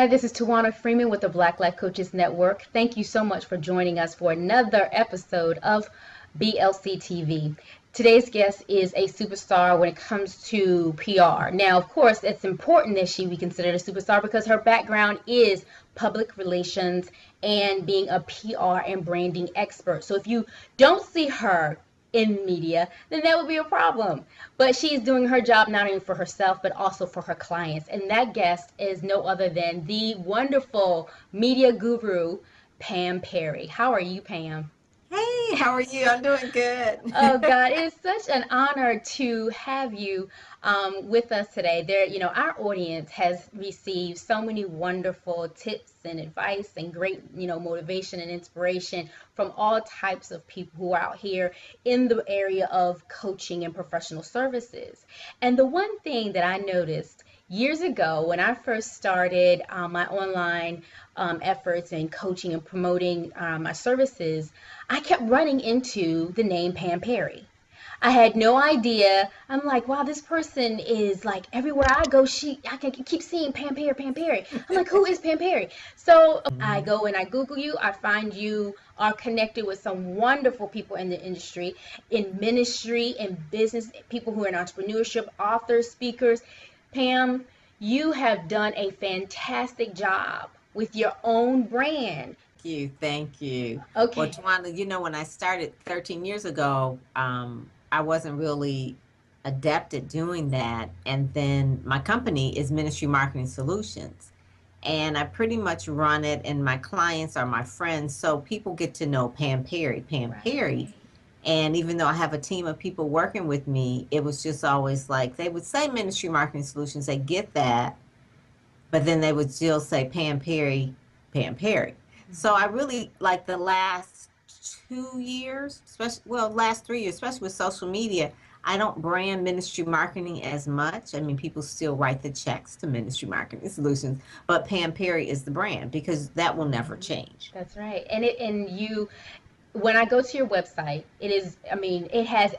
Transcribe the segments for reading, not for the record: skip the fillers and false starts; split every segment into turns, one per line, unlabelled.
Hi, this is Tawana Freeman with the Black Life Coaches Network. Thank you so much for joining us for another episode of BLC TV. Today's guest is a superstar when it comes to PR. Now, of course, it's important that she be considered a superstar because her background is public relations and being a PR and branding expert. So if you don't see her in media, then that would be a problem. But she's doing her job not only for herself, but also for her clients. And that guest is no other than the wonderful media guru, Pam Perry. How are you, Pam?
Hey, how are you? I'm doing good.
Oh God, it's such an honor to have you with us today. Our audience has received so many wonderful tips and advice and great, motivation and inspiration from all types of people who are out here in the area of coaching and professional services. And the one thing that I noticed years ago when I first started my online efforts in coaching and promoting my services, I kept running into the name Pam Perry. I had no idea. I'm like, wow, this person is like everywhere I go. I can keep seeing Pam Perry, Pam Perry. I'm like, who is Pam Perry? So I go and I Google you. I find you are connected with some wonderful people in the industry, in ministry, in business, people who are in entrepreneurship, authors, speakers. Pam, you have done a fantastic job with your own brand.
Thank you. Well,
Okay.
Tawana, when I started 13 years ago, I wasn't really adept at doing that. And then my company is Ministry Marketing Solutions. And I pretty much run it, and my clients are my friends. So people get to know Pam Perry, Pam Perry.
Right.
And even though I have a team of people working with me, it was just always like they would say Ministry Marketing Solutions, they get that, but then they would still say Pam Perry, Pam Perry. So I really like the last 2 years, especially, well, last 3 years, especially with social media, I don't brand ministry marketing as much. I mean, people still write the checks to Ministry Marketing Solutions, but Pam Perry is the brand because that will never change.
That's right. When I go to your website, it has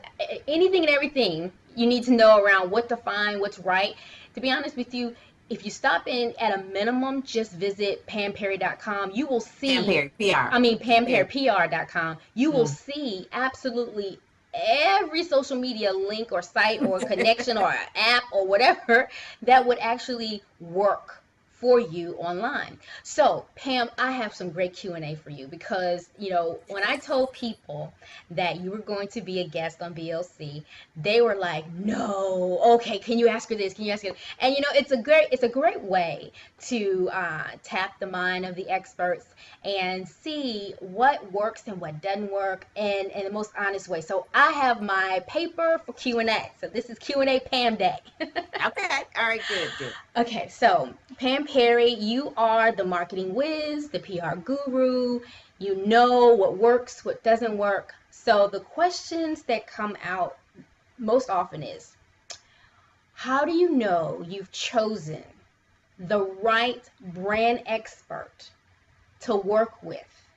anything and everything you need to know around what to find, what's right. To be honest with you, if you stop in at a minimum, just visit pamperry.com. You will
Pam
see,
Perry, PR.
I mean,
Perry.
pamperrypr.com. You will
Mm.
see absolutely every social media link or site or connection or app or whatever that would actually work for you online. So, Pam, I have some great Q&A for you because, when I told people that you were going to be a guest on BLC, they were like, "No, okay, can you ask her this? Can you ask her?" And it's a great way to tap the mind of the experts and see what works and what doesn't work in the most honest way. So, I have my paper for Q&A. So, this is Q&A Pam Day.
Okay. All right. Good. Good.
Okay, so Pam Perry, you are the marketing whiz, the PR guru. You know what works, what doesn't work. So the questions that come out most often is, how do you know you've chosen the right brand expert to work with?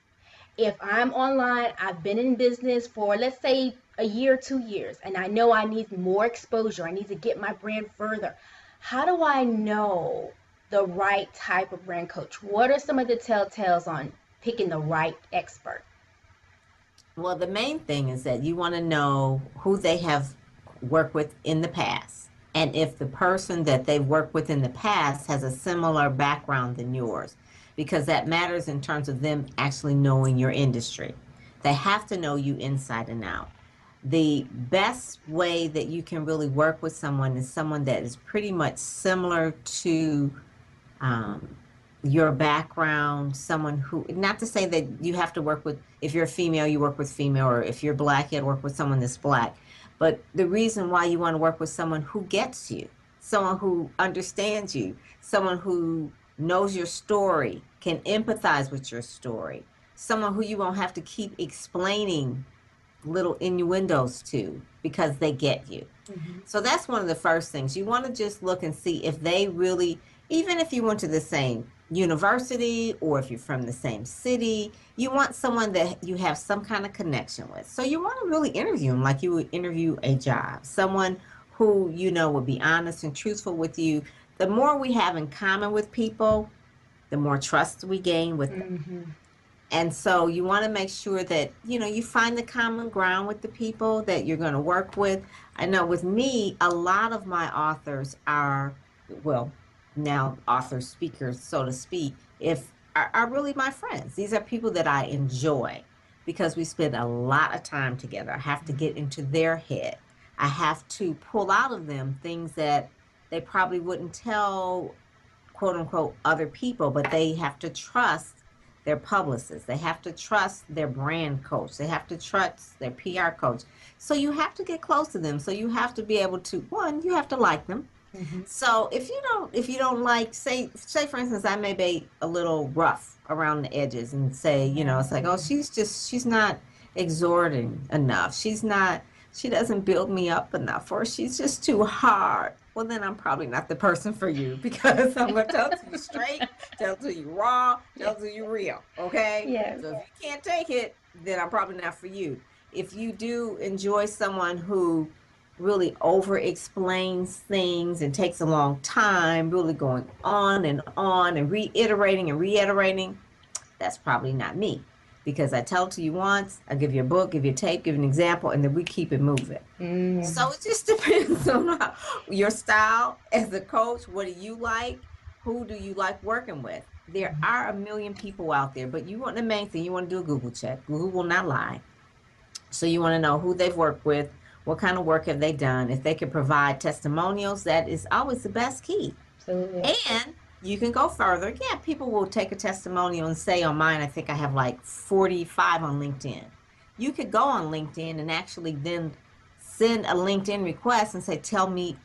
If I'm online, I've been in business for, let's say, a year, 2 years, and I know I need more exposure. I need to get my brand further. How do I know the right type of brand coach? What are some of the telltales on picking the right expert?
Well, the main thing is that you want to know who they have worked with in the past. And if the person that they've worked with in the past has a similar background than yours, because that matters in terms of them actually knowing your industry. They have to know you inside and out. The best way that you can really work with someone is someone that is pretty much similar to um, your background, someone who, not to say that you have to work with, if you're a female, you work with female, or if you're black, you have to work with someone that's black. But the reason why you want to work with someone who gets you, someone who understands you, someone who knows your story, can empathize with your story, someone who you won't have to keep explaining little innuendos to because they get you.
Mm-hmm.
So that's one of the first things. You want to just look and see if they really, even if you went to the same university or if you're from the same city, you want someone that you have some kind of connection with. So you want to really interview them like you would interview a job, someone who will be honest and truthful with you. The more we have in common with people, the more trust we gain with them.
Mm-hmm.
And so you want to make sure that, you find the common ground with the people that you're going to work with. I know with me, a lot of my authors are, well, now authors, speakers, so to speak, if are really my friends. These are people that I enjoy because we spend a lot of time together. I have to get into their head. I have to pull out of them things that they probably wouldn't tell, quote unquote, other people, but they have to trust their publicists. They have to trust their brand coach. They have to trust their PR coach. So you have to get close to them. So you have to be able to, one, you have to like them.
Mm-hmm.
So if you don't like, say for instance, I may be a little rough around the edges and say, it's like, oh, she's not exhorting enough. She doesn't build me up enough, or she's just too hard. Well, then I'm probably not the person for you because I'm going to tell it to you straight, tell it to you raw, tell it to you real. Okay.
Yes.
So if you can't take it, then I'm probably not for you. If you do enjoy someone who really over explains things and takes a long time, really going on and reiterating, that's probably not me. Because I tell it to you once, I give you a book, give you a tape, give you an example, and then we keep it moving.
Mm-hmm.
So it just depends on your style as a coach. What do you like? Who do you like working with? There are a million people out there, but you want the main thing, you want to do a Google check. Google will not lie. So you want to know who they've worked with, what kind of work have they done. If they can provide testimonials, that is always the best key.
Absolutely.
And you can go further. Yeah, people will take a testimonial and say on mine, I think I have like 45 on LinkedIn. You could go on LinkedIn and actually then send a LinkedIn request and say, tell me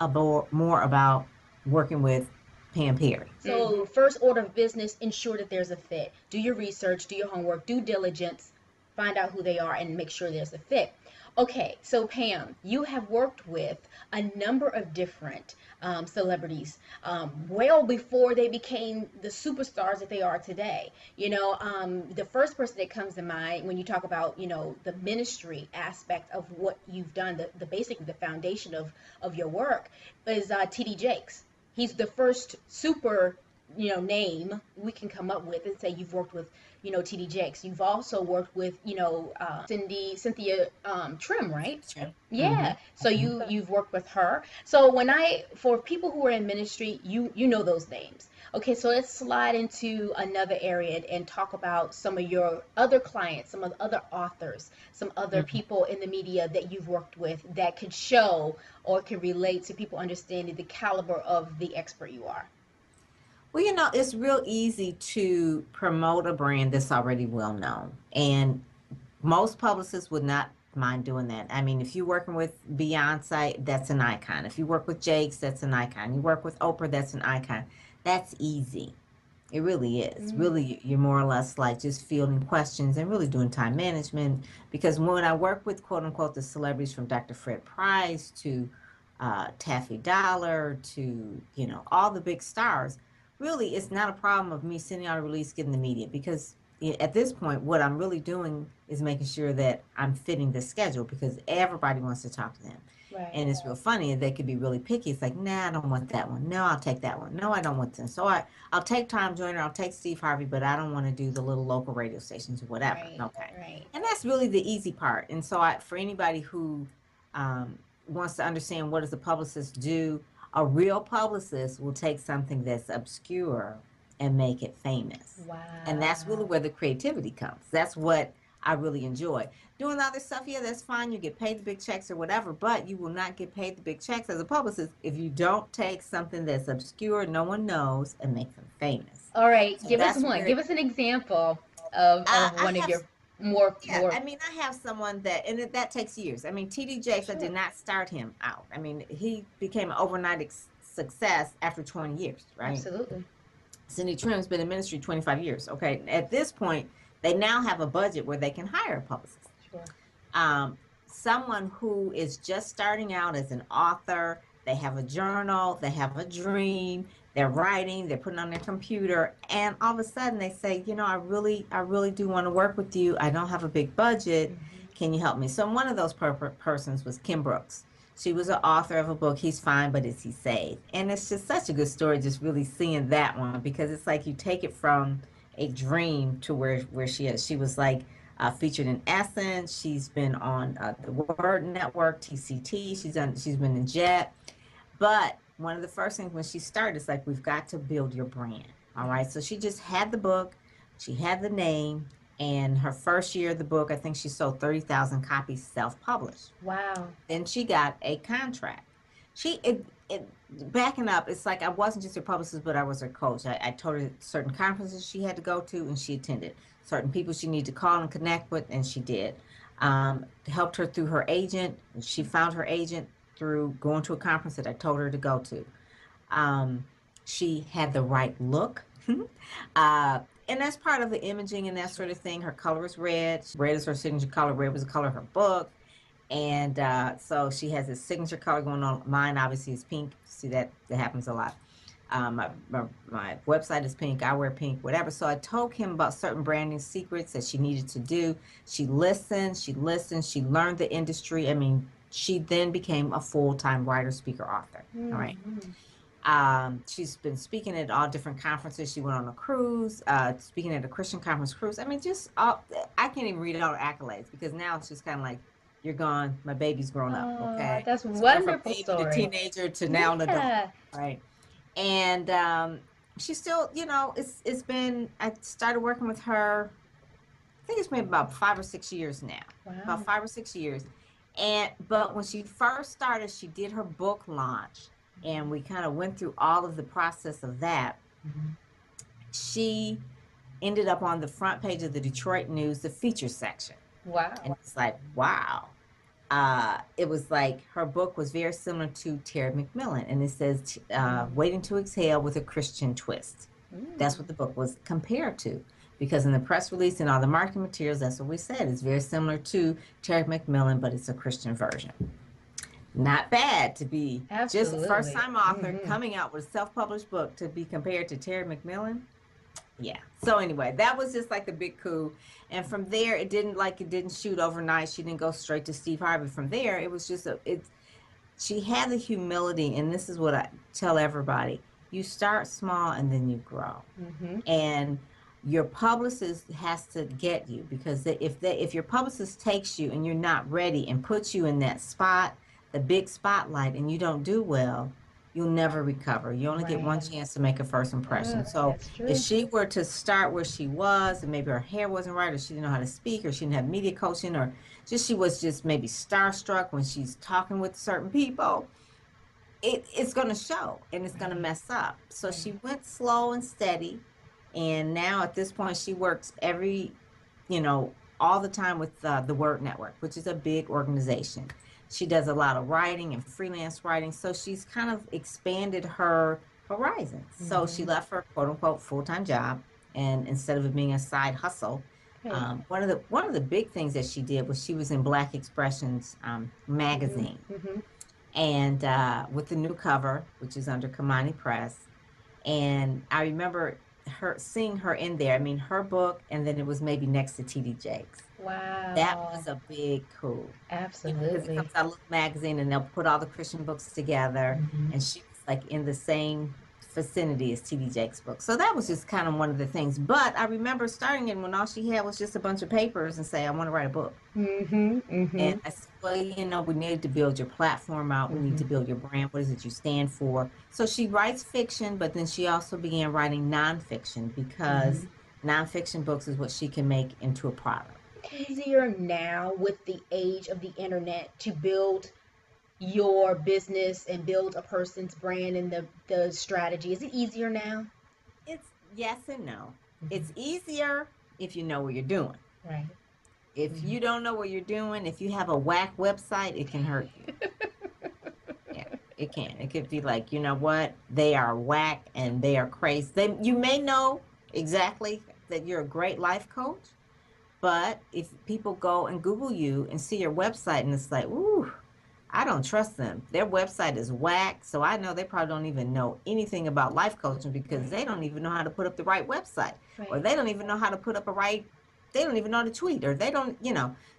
more about working with Pam Perry.
So, first order of business, ensure that there's a fit. Do your research, do your homework, due diligence, find out who they are, and make sure there's a fit. Okay, so Pam, you have worked with a number of different celebrities well before they became the superstars that they are today. The first person that comes to mind when you talk about, the ministry aspect of what you've done, the basically the foundation of your work is TD Jakes. He's the first super name we can come up with and say you've worked with TD Jakes. You've also worked with Cynthia Trim, right?
Sure.
Yeah.
Mm-hmm.
So you've worked with her. So for people who are in ministry, you know those names. Okay, so let's slide into another area and talk about some of your other clients, some of the other authors, some other people in the media that you've worked with that could show or can relate to people understanding the caliber of the expert you are.
Well, it's real easy to promote a brand that's already well known. And most publicists would not mind doing that. I mean, if you're working with Beyonce, that's an icon. If you work with Jakes, that's an icon. You work with Oprah, that's an icon. That's easy. It really is. Really, you're more or less like just fielding questions and really doing time management. Because when I work with, quote unquote, the celebrities from Dr. Fred Price to Taffy Dollar to, all the big stars, really, it's not a problem of me sending out a release, getting the media, because at this point, what I'm really doing is making sure that I'm fitting the schedule because everybody wants to talk to them.
Right.
And it's real funny. They could be really picky. It's like, nah, I don't want that one. No, I'll take that one. No, I don't want this. So I'll take Tom Joyner. I'll take Steve Harvey, but I don't want to do the little local radio stations or whatever.
Right.
Okay.
Right.
And that's really the easy part. And so for anybody who wants to understand what does a publicist do, a real publicist will take something that's obscure and make it famous.
Wow.
And that's really where the creativity comes. That's what I really enjoy. Doing the other stuff, yeah, that's fine. You get paid the big checks or whatever, but you will not get paid the big checks as a publicist if you don't take something that's obscure, no one knows, and make them famous.
All right,
So
give us
that's
one.
where
Give us an example of one of your more.
I mean, I have someone that takes years. I mean, TD Jakes, I did not start him out. I mean, he became an overnight success after 20 years, right?
Absolutely.
Cindy Trim's been in ministry 25 years. Okay, at this point, they now have a budget where they can hire a publicist.
Sure.
Someone who is just starting out as an author, they have a journal, they have a dream, they're writing, they're putting on their computer, and all of a sudden they say, I really do want to work with you. I don't have a big budget. Can you help me? So one of those persons was Kim Brooks. She was an author of a book, He's Fine, but Is He Saved? And it's just such a good story, just really seeing that one, because it's like you take it from a dream to where she is. She was like featured in Essence. She's been on the Word Network, TCT. She's been in Jet. But one of the first things when she started is like, we've got to build your brand. All right. So she just had the book, she had the name, and her first year of the book, I think she sold 30,000 copies self-published.
Wow.
Then she got a contract. It backing up, it's like I wasn't just her publicist, but I was her coach. I told her certain conferences she had to go to, and she attended. Certain people she needed to call and connect with, and she did. Helped her through her agent. She found her agent through going to a conference that I told her to go to. Um, she had the right look. And that's part of the imaging and that sort of thing. Her color is red. Red is her signature color. Red was the color of her book. And so she has a signature color going on. Mine obviously is pink. See that happens a lot. My website is pink. I wear pink, whatever. So I told him about certain branding secrets that she needed to do. She listened. She learned the industry. I mean, she then became a full-time writer, speaker, author. All right. She's been speaking at all different conferences. She went on a cruise, speaking at a Christian conference cruise. I mean, I can't even read all the accolades, because now it's just kind of like, you're gone, my baby's grown up,
Oh,
okay?
that's
She went from
wonderful
baby to
story.
teenager to now an adult,
Yeah.
right? And she's still, it's been, I started working with her, I think it's been about 5 or 6 years now, about
Wow.
5 or 6 years. But when she first started, she did her book launch, and we kind of went through all of the process of that. She ended up on the front page of the Detroit News, the feature section. And
Wow.
it's like, wow. It was like her book was very similar to Terry McMillan, and it says Waiting to Exhale with a Christian Twist. That's what the book was compared to, because in the press release and all the marketing materials, that's what we said. It's very similar to Terry McMillan, but it's a Christian version. Not bad to be just a first
Absolutely.
time author coming out with a self-published book to be compared to Terry McMillan. Yeah. So anyway, that was just like the big coup. And from there, it didn't shoot overnight. She didn't go straight to Steve Harvey. From there, it was just she had the humility, and this is what I tell everybody. You start small and then you grow. And your publicist has to get you, because if your publicist takes you and you're not ready and puts you in that spot, the big spotlight, and you don't do well, you'll never recover. You only get one
Right.
chance to make a first impression. So
That's
if
true.
she were to start where she was, and maybe her hair wasn't right, or she didn't know how to speak, or she didn't have media coaching, or she was just maybe starstruck when she's talking with certain people, it's going to show, and it's going to
Right.
mess up. So
Right.
she went slow and steady, and now at this point she works you know, all the time with the Word Network, which is a big organization. She does a lot of writing and freelance writing, so she's kind of expanded her horizons. So she left her quote unquote full time job, and instead of it being a side hustle,
Right.
one of the big things that she did was she was in Black Expressions magazine, and with the new cover, which is under Kamani Press. And I remember her seeing her in there. I mean, her book, and then it was maybe next to TD Jakes. That
Wow.
was a big coup, because it comes
Absolutely.
out a little magazine, and they'll put all the Christian books together, and she was like in the same vicinity as TD Jakes' book. So that was just kind of one of the things. But I remember starting it when all she had was just a bunch of papers and say, I want to write a book. And I said, well, we need to build your platform out. We need to build your brand. What is it you stand for? So she writes fiction, but then she also began writing nonfiction, because nonfiction books is what she can make into a product.
Easier now with the age of the internet to build your business and build a person's brand and the strategy? Is it easier now?
It's yes and no. It's easier if you know what you're doing.
Right.
If you don't know what you're doing, if you have a whack website, it can hurt you. Yeah, it can. It could be like, you know what? They are whack and they are crazy. You may know exactly that you're a great life coach, but if people go and Google you and see your website and it's like, ooh, I don't trust them. Their website is whack, so I know they probably don't even know anything about life coaching, because
Right.
they don't even know how to put up the right website, or
Right.
they don't even know how to put up they don't even know how to tweet, or they don't.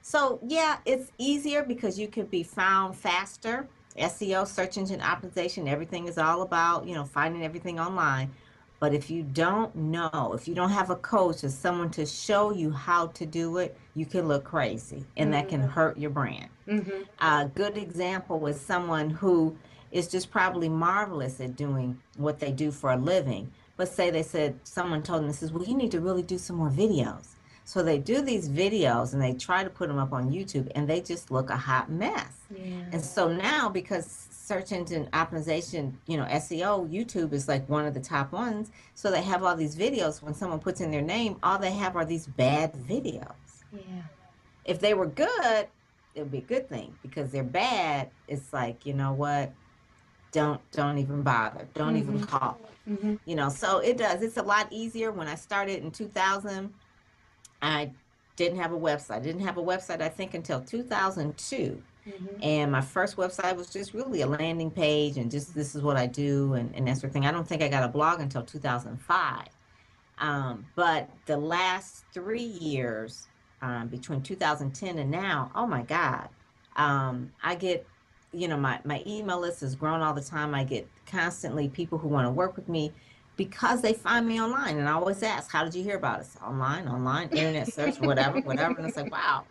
So yeah, it's easier because you can be found faster. SEO, search engine optimization, everything is all about, finding everything online. But if you don't know, if you don't have a coach or someone to show you how to do it, you can look crazy and that can
Mm-hmm.
hurt your brand.
Mm-hmm.
A good example was someone who is just probably marvelous at doing what they do for a living. But say they said, someone told them, this is, well, you need to really do some more videos. So they do these videos and they try to put them up on YouTube and they just look a hot mess.
Yeah.
And so now, because search engine optimization, SEO, YouTube is like one of the top ones. So they have all these videos. When someone puts in their name, all they have are these bad videos.
Yeah.
If they were good, it would be a good thing. Because they're bad, it's like, you know what? Don't even bother. Don't even
Mm-hmm.
call.
Mm-hmm.
So it does. It's a lot easier. When I started in 2000, I didn't have a website. I didn't have a website, I think, until 2002.
Mm-hmm.
And my first website was just really a landing page and just this is what I do and that sort of thing. I don't think I got a blog until 2005. But the last 3 years, between 2010 and now, oh my God, I get, my email list has grown all the time. I get constantly people who want to work with me because they find me online. And I always ask, how did you hear about us? Online, internet search, whatever, whatever. And it's like, wow.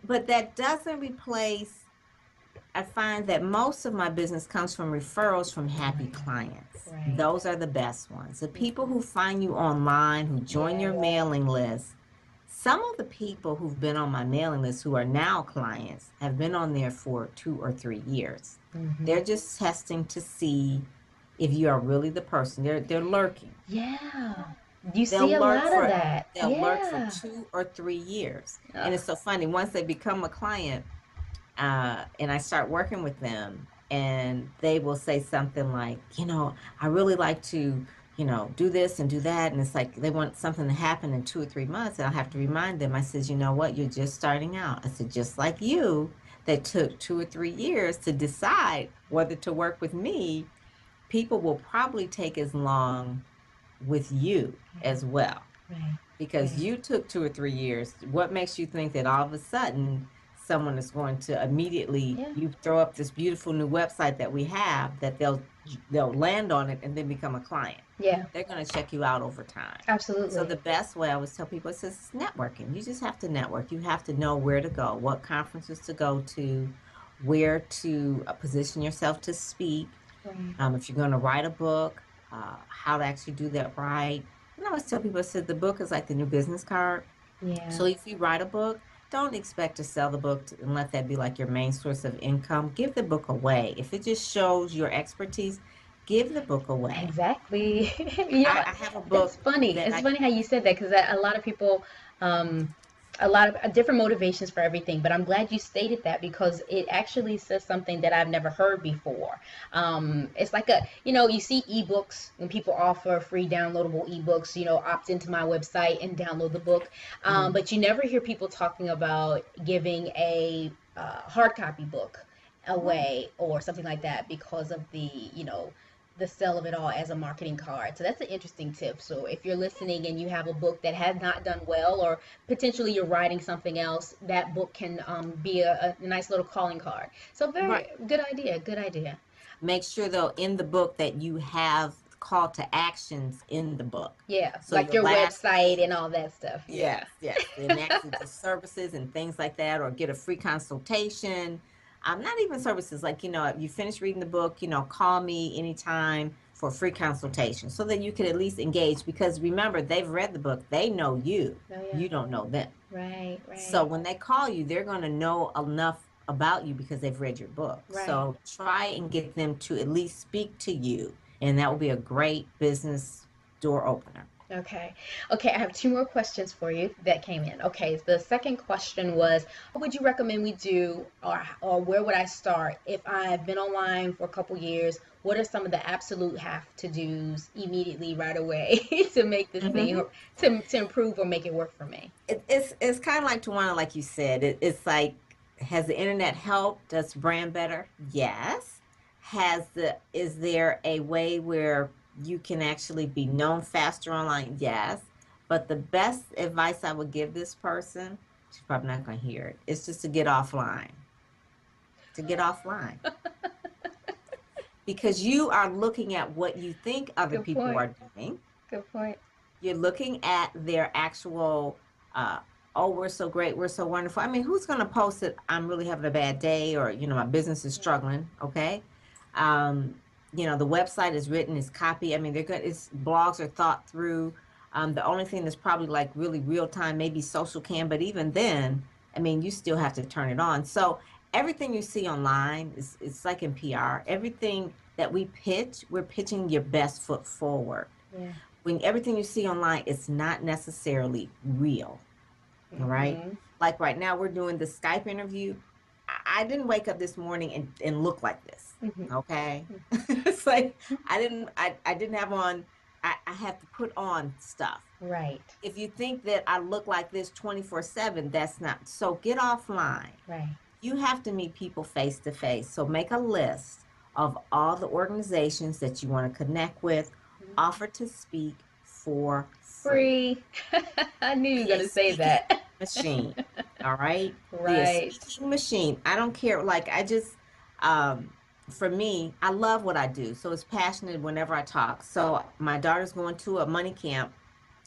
But that doesn't replace, I find that most of my business comes from referrals from happy clients.
Right.
Those are the best ones. The people who find you online, who join your
Yes.
mailing list. Some of the people who've been on my mailing list who are now clients have been on there for 2 or 3 years.
Mm-hmm.
They're just testing to see if you are really the person. They're lurking.
Yeah. You
They'll
see a
lurk
lot of
for
that.
they'll lurk for
Yeah.
2 or 3 years. And
Ugh.
it's so funny. Once they become a client, and I start working with them, and they will say something like, I really like to, do this and do that. And it's like they want something to happen in 2 or 3 months. And I have to remind them, I says, you know what? You're just starting out. I said, just like you, that took 2 or 3 years to decide whether to work with me, people will probably take as long with you as well
Right.
because
Right.
you took 2 or 3 years. What makes you think that all of a sudden someone is going to immediately
Yeah.
you throw up this beautiful new website that we have that they'll land on it and then become a client?
Yeah.
They're going to check you out over time. So
Absolutely.
the best way I always tell people is just networking. You just have to network. You have to know where to go, what conferences to go to, where to position yourself to speak.
Right.
If you're going to write a book, how to actually do that right. And I always tell people, I said the book is like the new business card.
Yeah.
So if you write a book, don't expect to sell the book and let that be like your main source of income. Give the book away. If it just shows your expertise, give the book away.
Exactly. You know,
I have a
it's
book
funny.
that
It's
I,
funny how you said that because a lot of people, um, a lot of different motivations for everything. But I'm glad you stated that because it actually says something that I've never heard before. It's like you see ebooks when people offer free downloadable ebooks. Opt into my website and download the book.
mhm,
But you never hear people talking about giving a hard copy book
right.
away or something like that because of the sell of it all as a marketing card. So that's an interesting tip. So if you're listening and you have a book that has not done well, or potentially you're writing something else, that book can be a nice little calling card. So
Right.
very good idea. Good idea.
Make sure though in the book that you have call to actions in the book.
Yeah,
So
like
your
your
last
website and
page.
all that stuff. Yeah.
Yes, yes. And actually the services and things like that, or get a free consultation. Not even services, like, you finish reading the book, call me anytime for a free consultation so that you can at least engage. Because remember, they've read the book, they know you,
Oh yeah.
you don't know them.
Right.
So
Right.
when they call you, they're going to know enough about you because they've read your book.
Right.
So try and get them to at least speak to you, and that will be a great business door opener.
Okay. Okay, I have two more questions for you that came in. Okay, the second question was, what would you recommend we do, or where would I start if I've been online for a couple years? What are some of the absolute have to do's immediately right away to make this thing
Hmm.
or to improve or make it work for me?
It's kind of like Tawana, like you said. It's like, has the internet helped us brand better? Yes. Is there a way where you can actually be known faster online? Yes. But the best advice I would give this person, she's probably not going to hear it, is just to get offline. To get offline. because you are looking at what you think other
Good
people
point.
are doing.
Good point.
You're looking at their actual, uh, oh, we're so great, we're so wonderful. I mean, who's going to post that I'm really having a bad day, or, my business is struggling, okay? Um, the website is written, is copy. I mean, they're good. It's blogs are thought through. The only thing that's probably like really real time, maybe social cam, but even then, I mean, you still have to turn it on. So everything you see online is, it's like in PR. Everything that we pitch, we're pitching your best foot forward.
Yeah.
When everything you see online, it's not necessarily real. All right.
Mm-hmm.
Like right now, we're doing the Skype interview. I didn't wake up this morning and look like this.
Mm-hmm.
Okay. It's like I didn't have on, I have to put on stuff.
Right.
If you think that I look like this 24/7, that's not. So get offline.
Right.
You have to meet people face to face. So make a list of all the organizations that you want to connect with, offer to speak for free.
Free. I knew you were
Be a
gonna say
speaking
that.
machine. All right. Be a
Right.
speaking machine. I don't care. Like um, for me, I love what I do. So it's passionate whenever I talk. So my daughter's going to a money camp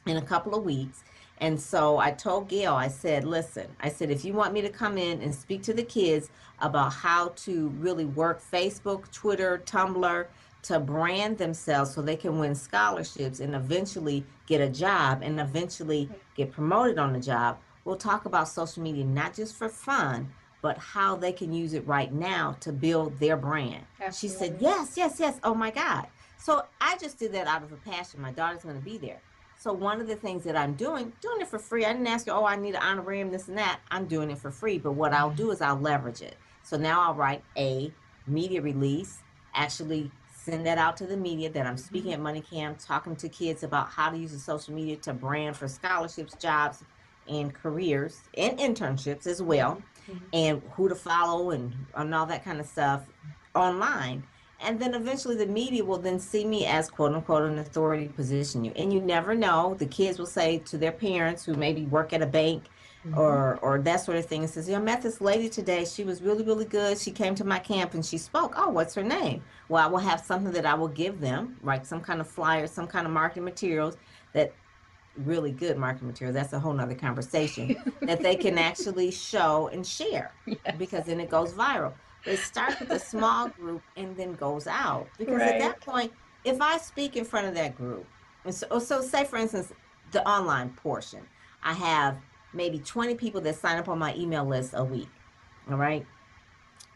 in a couple of weeks. And so I told Gail, I said, listen, I said, if you want me to come in and speak to the kids about how to really work Facebook, Twitter, Tumblr, to brand themselves so they can win scholarships and eventually get a job and eventually get promoted on the job, we'll talk about social media, not just for fun, but how they can use it right now to build their brand. She said,
Absolutely.
yes, yes, yes. Oh my God. So I just did that out of a passion. My daughter's going to be there. So one of the things that I'm doing it for free. I didn't ask you, oh, I need an honorarium, this and that. I'm doing it for free. But what I'll do is I'll leverage it. So now I'll write a media release, actually send that out to the media that I'm speaking at MoneyCam, talking to kids about how to use the social media to brand for scholarships, jobs, and careers and internships as well,
Mm-hmm.
and who to follow and all that kind of stuff online. And then eventually the media will then see me as quote unquote an authority position you. And you never know. The kids will say to their parents who maybe work at a bank
Mm-hmm.
or that sort of thing and says, I met this lady today. She was really, really good. She came to my camp and she spoke. Oh, what's her name? Well, I will have something that I will give them, like some kind of flyer, some kind of marketing materials that really good marketing material. That's a whole nother conversation that they can actually show and share
Yes.
because then it goes viral. But it starts with a small group and then goes out. Because at
Right.
that point, if I speak in front of that group, and so say for instance, the online portion, I have maybe 20 people that sign up on my email list a week. All right.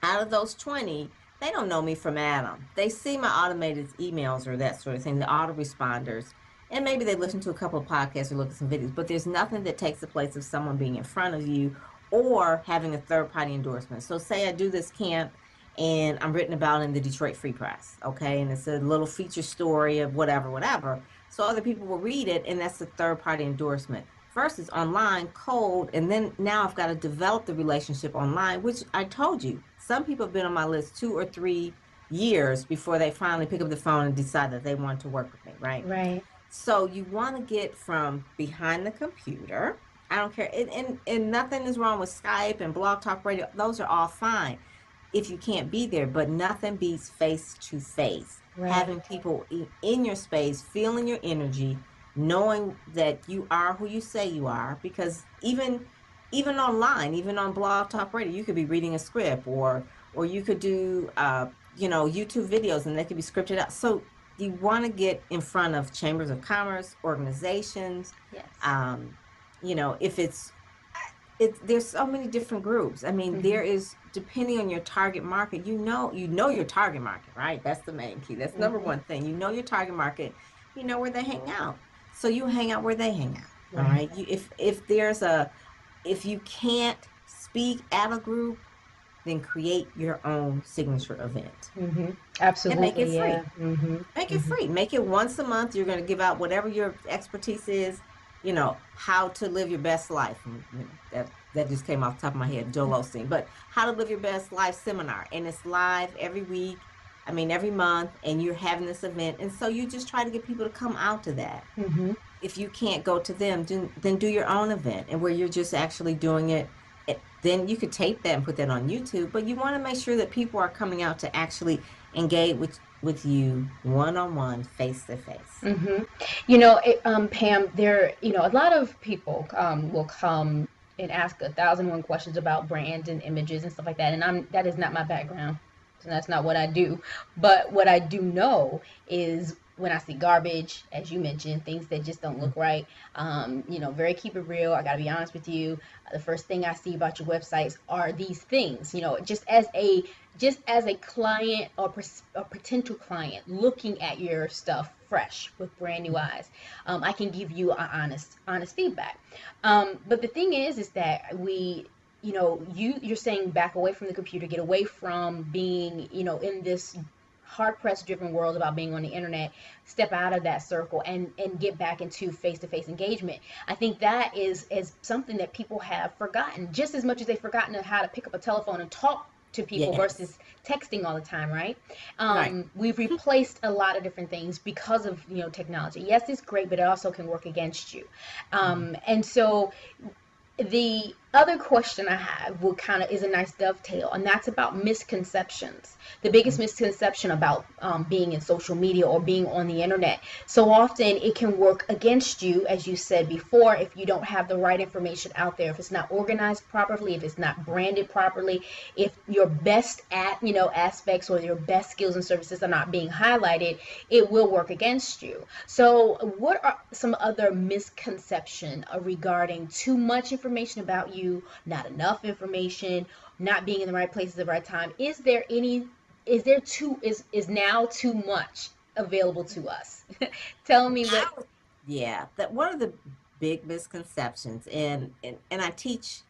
Out of those 20, they don't know me from Adam. They see my automated emails or that sort of thing, the autoresponders, and maybe they listen to a couple of podcasts or look at some videos, but there's nothing that takes the place of someone being in front of you or having a third party endorsement. So say I do this camp and I'm written about in the Detroit Free Press, okay, and it's a little feature story of whatever, whatever. So other people will read it, and that's the third party endorsement. First it's online, cold, and then now I've got to develop the relationship online, which I told you, some people have been on my list 2 or 3 years before they finally pick up the phone and decide that they want to work with me, right?
Right.
So you want to get from behind the computer. I don't care. And nothing is wrong with Skype and Blog Talk Radio. Those are all fine if you can't be there, but nothing beats face to face.
Right.
Having people in your space, feeling your energy, knowing that you are who you say you are, because even online, even on Blog Talk Radio, you could be reading a script or you could do YouTube videos and they could be scripted out. So you want to get in front of chambers of commerce, organizations,
Yes.
if there's so many different groups. I mean,
Mm-hmm.
there is, depending on your target market, your target market, right? That's the main key. That's number
Mm-hmm.
one thing. You know your target market, you know where they hang out. So you hang out where they hang out. All
Right.
right. If you can't speak at a group, then create your own signature event
Mm-hmm.
and make it
Absolutely.
free.
Yeah. Mm-hmm.
Make it
Mm-hmm.
free. Make it once a month. You're going to give out whatever your expertise is. How to live your best life. That just came off the top of my head, Joel Osteen. But how to live your best life seminar, and it's live every week. I mean, every month, and you're having this event, and so you just try to get people to come out to that.
Mm-hmm.
If you can't go to them, then do your own event, and where you're just actually doing it Then you could tape that and put that on YouTube, but you want to make sure that people are coming out to actually engage with you one on one, face to face.
Hmm. Pam, a lot of people will come and ask 1,001 questions about brands and images and stuff like that, and that is not my background. And that's not what I do. But what I do know is when I see garbage, as you mentioned, things that just don't look right. Very keep it real. I got to be honest with you. The first thing I see about your websites are these things. Just as a client or a potential client looking at your stuff fresh with brand new eyes, I can give you honest feedback. But the thing is that you're saying back away from the computer, get away from being in this hard pressed driven world about being on the internet, step out of that circle and get back into face to face engagement. I think that is something that people have forgotten just as much as they've forgotten how to pick up a telephone and talk to people
Yes.
versus texting all the time, right?
Right.
We've replaced a lot of different things because of technology. Yes, it's great, but it also can work against you. And so the other question I have will kind of is a nice dovetail, and that's about misconceptions. The biggest misconception about being in social media or being on the internet. So often it can work against you, as you said before, if you don't have the right information out there, if it's not organized properly, if it's not branded properly, if your best aspects or your best skills and services are not being highlighted, it will work against you. So, what are some other misconceptions regarding too much information about you, not enough information, not being in the right places at the right time? Is now too much available to us? Tell me what.
Yeah, that one of the big misconceptions, and I teach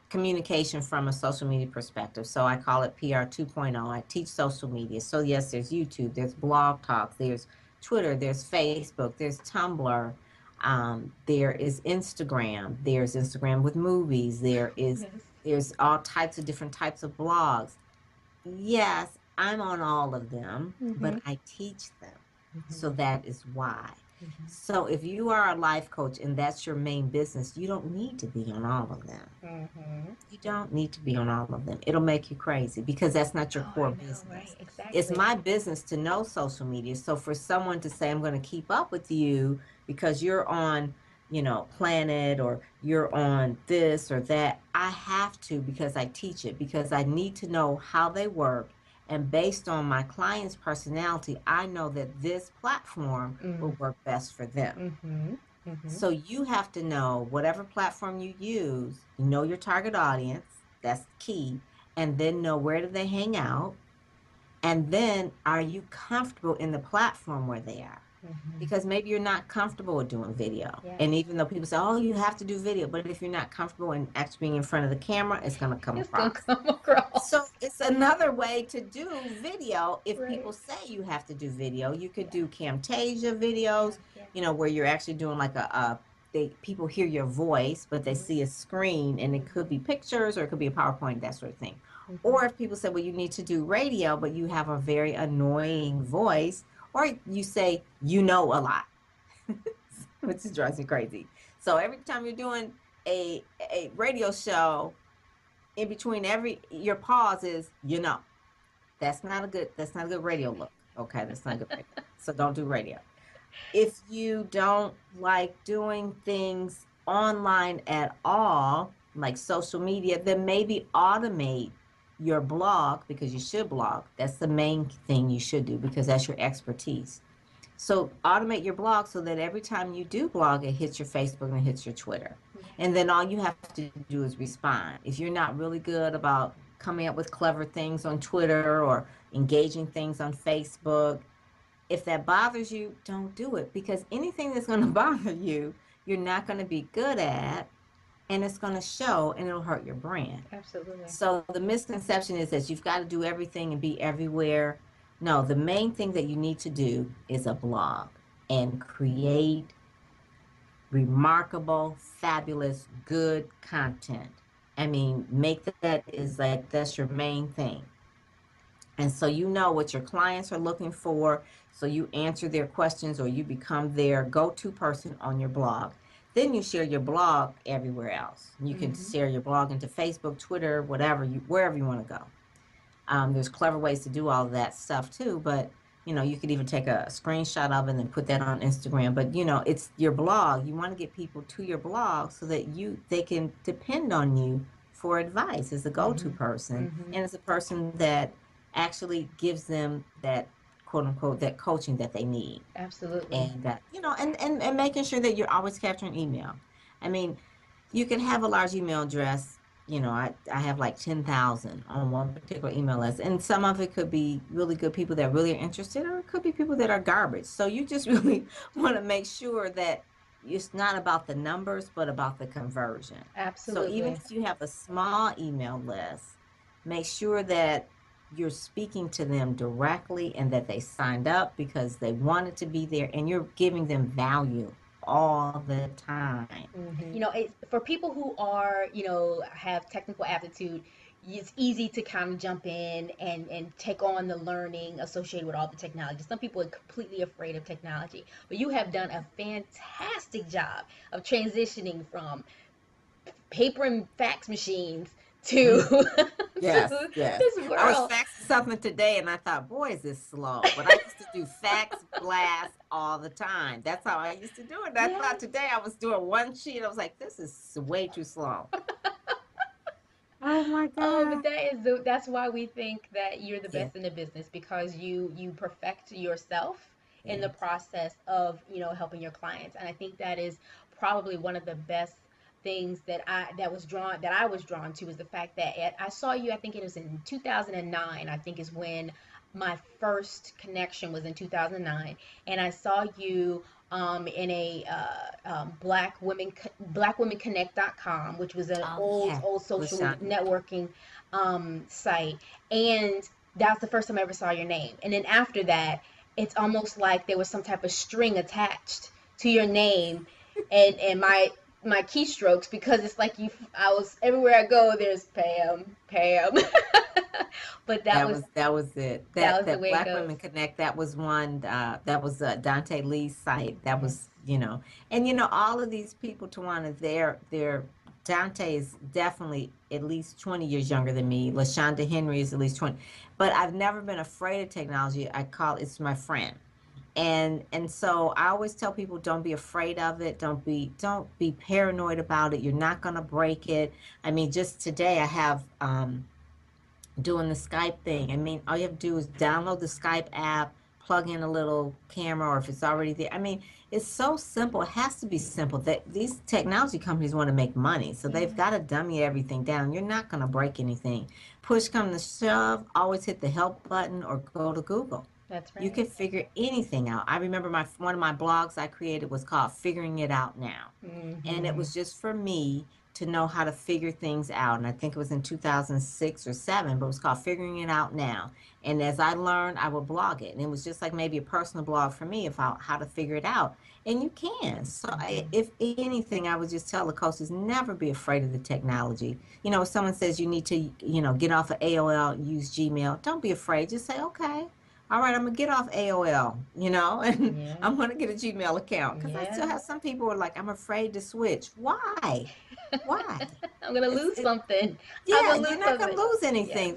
communication from a social media perspective. So I call it PR 2.0. I teach social media. So yes, there's YouTube, there's Blog Talk, there's Twitter, there's Facebook, there's Tumblr, there is Instagram, there's Instagram with movies,
Yes.
there's all types of different types of blogs. Yes, I'm on all of them,
Mm-hmm.
but I teach them.
Mm-hmm.
So that is why. So if you are a life coach and that's your main business, you don't need to be on all of them.
Mm-hmm.
You don't need to be on all of them. It'll make you crazy because that's not your
Oh, I
core
know, right?
business. It's
Exactly.
my business to know social media. So for someone to say, I'm going to keep up with you because you're on, Planet or you're on this or that, I have to because I teach it, because I need to know how they work. And based on my client's personality, I know that this platform will work best for them.
Mm-hmm. Mm-hmm.
So you have to know whatever platform you use, know your target audience, that's key, and then know where do they hang out, and then are you comfortable in the platform where they are?
Mm-hmm.
Because maybe you're not comfortable with doing video.
Yes.
And even though people say, oh, you have to do video, but if you're not comfortable in actually being in front of the camera, it's going to come
It's gonna
across.
come
So
across.
it's another way to do video. If
Right.
people say you have to do video, you could do Camtasia
Yeah.
videos,
Yeah.
where you're actually doing like people hear your voice, but they see a screen and it could be pictures or it could be a PowerPoint, that sort of thing.
Mm-hmm.
Or if people say, well, you need to do radio, but you have a very annoying voice, or you say, a lot, which drives me crazy. So every time you're doing a radio show, in between every your pauses, that's not a good radio look. Okay, that's not a good radio look. So don't do radio. If you don't like doing things online at all, like social media, then maybe automate your blog, because you should blog. That's the main thing you should do because that's your expertise. So automate your blog so that every time you do blog, it hits your Facebook and it hits your Twitter. And then all you have to do is respond. If you're not really good about coming up with clever things on Twitter or engaging things on Facebook, if that bothers you, don't do it, because anything that's going to bother you, you're not going to be good at, and it's going to show and it'll hurt your brand.
Absolutely.
So the misconception is that you've got to do everything and be everywhere. No, the main thing that you need to do is a blog and create remarkable, fabulous, good content. I mean, make that is like that's your main thing. And so you know what your clients are looking for. So you answer their questions or you become their go to person on your blog. Then you share your blog everywhere else. You can
Mm-hmm.
share your blog into Facebook, Twitter, whatever you, wherever you want to go. There's clever ways to do all of that stuff too, but you could even take a screenshot of it and put that on Instagram. But it's your blog. You want to get people to your blog so that they can depend on you for advice as a go-to
Mm-hmm.
person
Mm-hmm.
and as a person that actually gives them that quote unquote that coaching that they need.
Absolutely.
And and making sure that you're always capturing email. I mean, you can have a large email address. I have like 10,000 on one particular email list, and some of it could be really good people that really are interested, or it could be people that are garbage. So you just really want to make sure that it's not about the numbers, but about the conversion. So even
Absolutely.
if you have a small email list, make sure that you're speaking to them directly and that they signed up because they wanted to be there, and you're giving them value all the time.
For people who are, have technical aptitude, it's easy to kind of jump in and take on the learning associated with all the technology. Some people are completely afraid of technology, but you have done a fantastic job of transitioning from paper and fax machines to
Mm. Yes,
to
yes.
this
I was
world.
faxing something today and I thought, boy, is this slow. But I used to do fax blast all the time. That's how I used to do it. And I thought
Yes.
today I was doing one sheet. I was like, this is way too slow. Oh my
Oh, but
God.
that's why we think that you're the
Yes,
best in the business, because you perfect yourself in the
yes.
process of, helping your clients. And I think that is probably one of the best things that I was drawn to, is the fact that I saw you, I think it was in 2009, I think is when my first connection was, in 2009. And I saw you in a blackwomenconnect.com, which was an
Oh
old
yeah.
social
LaShonda.
networking site. And that's the first time I ever saw your name. And then after that, it's almost like there was some type of string attached to your name, and my keystrokes, because it's like I was everywhere I go, there's Pam, Pam. But
That was it.
that
That
was the
that
way it
Black
goes.
Women Connect, that was one that was Dante Lee's site. That
Yes.
was, and all of these people, Tawana, they're Dante is definitely at least 20 years younger than me. LaShonda Henry is at least 20. But I've never been afraid of technology. I call it's my friend. And so I always tell people, don't be afraid of it. Don't be paranoid about it. You're not going to break it. I mean, just today I have doing the Skype thing. I mean, all you have to do is download the Skype app, plug in a little camera, or if it's already there. I mean, it's so simple. It has to be simple. That these technology companies want to make money, so they've
Yeah,
got to dummy everything down. You're not going to break anything. Push come to shove, always hit the help button or go to Google.
that's
You can
right.
figure anything out. I remember my one of my blogs I created was called Figuring It Out Now. And it
Mm-hmm.
was just for me to know how to figure things out. And I think it was in 2006 or 7, but it was called Figuring It Out Now. And as I learned, I would blog it. And it was just like maybe a personal blog for me about how to figure it out. And you can. So
Mm-hmm.
if anything, I would just tell the coaches, never be afraid of the technology. If someone says you need to, get off of AOL, use Gmail, don't be afraid. Just say, okay. All right, I'm gonna get off AOL, and
Yeah.
I'm gonna get a Gmail account because I still
Yeah.
have some people who are like, I'm afraid to switch. Why? Why?
I'm gonna
It's
lose
it.
something. I'm
Yeah,
gonna
you're
lose
not gonna
something.
lose
Yes.
anything.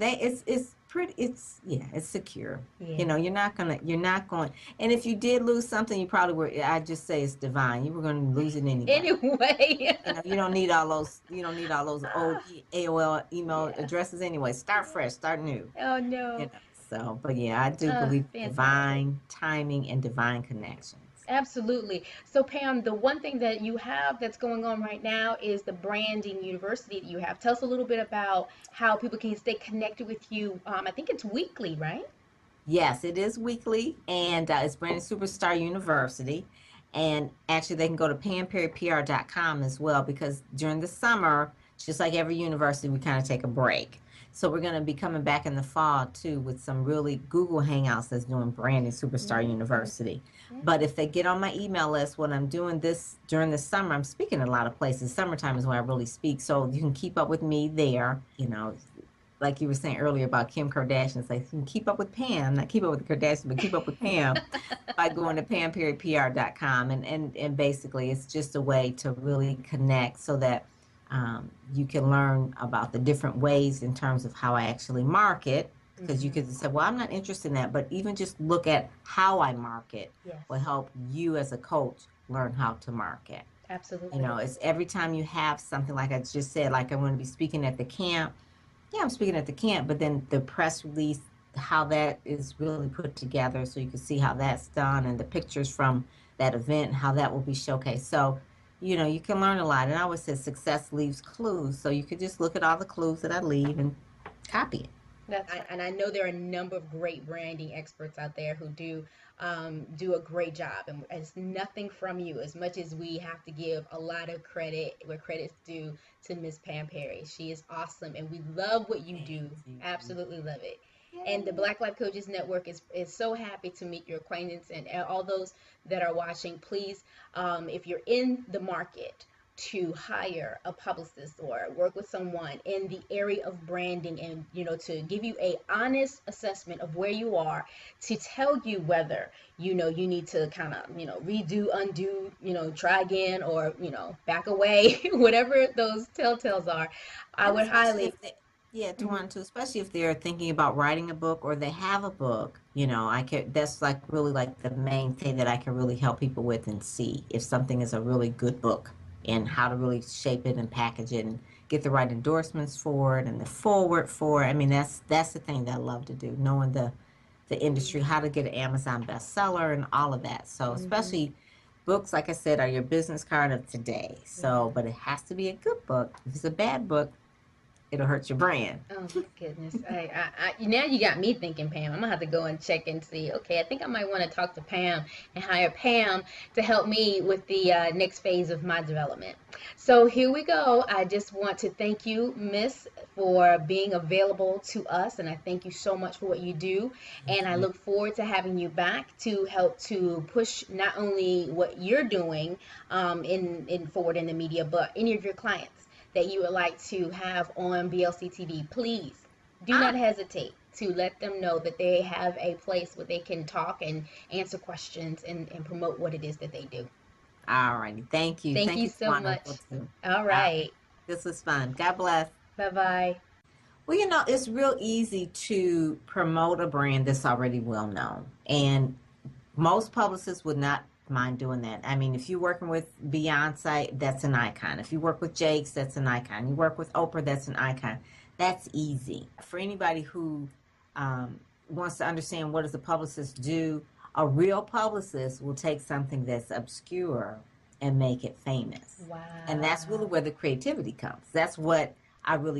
It's pretty. It's yeah, it's secure.
Yeah.
You're not going. And if you did lose something, you probably were. I just say it's divine. You were going to lose it anyway.
Anyway.
You don't need all those. You don't need all those old
Ah,
AOL email
yeah.
addresses anyway. Start fresh. Start new.
Oh no.
So, but yeah, I do believe
Fantastic.
divine timing and divine connections.
Absolutely. So, Pam, the one thing that you have that's going on right now is the branding university that you have. Tell us a little bit about how people can stay connected with you. I think it's weekly, right?
Yes, it is weekly, and it's Brandon Superstar University. And actually, they can go to pamperrypr.com as well because during the summer, just like every university, we kind of take a break. So we're going to be coming back in the fall too with some really Google Hangouts that's doing Brandon Superstar
Yeah.
University.
Yeah.
But if they get on my email list, what I'm doing this during the summer, I'm speaking in a lot of places. Summertime is when I really speak, so you can keep up with me there. like you were saying earlier about Kim Kardashian. It's like, keep up with Pam, not keep up with the Kardashians, but keep up with Pam by going to pamperrypr.com. And basically, it's just a way to really connect so that you can learn about the different ways in terms of how I actually market. Because you could say, well, I'm not interested in that. But even just look at how I market
Yes,
will help you as a coach learn how to market. You
absolutely.
know, it's every time you have something like I just said, like I'm going to be speaking at the camp. Yeah, I'm speaking at the camp, but then the press release, how that is really put together so you can see how that's done and the pictures from that event, how that will be showcased. So, you know, you can learn a lot. And I always say success leaves clues. So you could just look at all the clues that I leave and copy it.
And I know there are a number of great branding experts out there who do a great job, and it's nothing from you. As much as we have to give a lot of credit where credit's due to Miss Pam Perry, she is awesome, and we love what you
Thank
do.
you.
Absolutely love it. And the
Yay.
Black Life Coaches Network is so happy to meet your acquaintance and all those that are watching. Please, if you're in the market to hire a publicist or work with someone in the area of branding, and to give you a honest assessment of where you are, to tell you whether you need to kind of redo, undo, try again, or back away, whatever those telltales are, I
And
would
especially
highly.
if they, yeah, to
Mhm.
want to, especially if they're thinking about writing a book or they have a book, you know, I can, that's like really like the main thing that I can really help people with and see if something is a really good book and how to really shape it and package it and get the right endorsements for it and the forward for it. I mean, that's the thing that I love to do, knowing the industry, how to get an Amazon bestseller and all of that. So
Mhm.
especially books, like I said, are your business card of today.
Yeah.
So, but it has to be a good book. If it's a bad book, it'll hurt your brand.
Oh my goodness. Now you got me thinking, Pam. I'm gonna have to go and check and see. Okay, I think I might want to talk to Pam and hire Pam to help me with the next phase of my development. So here we go. I just want to thank you, Miss, for being available to us, and I thank you so much for what you do.
Thank
And I
you.
look forward to having you back to help to push not only what you're doing in forward in the media, but any of your clients that you would like to have on BLC TV, please do not
Ah,
hesitate to let them know that they have a place where they can talk and answer questions and promote what it is that they do.
all righty. Thank you.
Thank
Thank
you
you,
so
Tawana,
much.
too.
All
All
right.
right. This was fun. God bless.
Bye bye.
Well, you know, it's real easy to promote a brand that's already well known. And most publicists would not mind doing that. I mean, if you're working with Beyonce, that's an icon. If you work with Jakes, that's an icon. You work with Oprah, that's an icon. That's easy. For anybody who wants to understand what does a publicist do, a real publicist will take something that's obscure and make it famous. And that's really
Wow.
where the creativity comes. That's what I really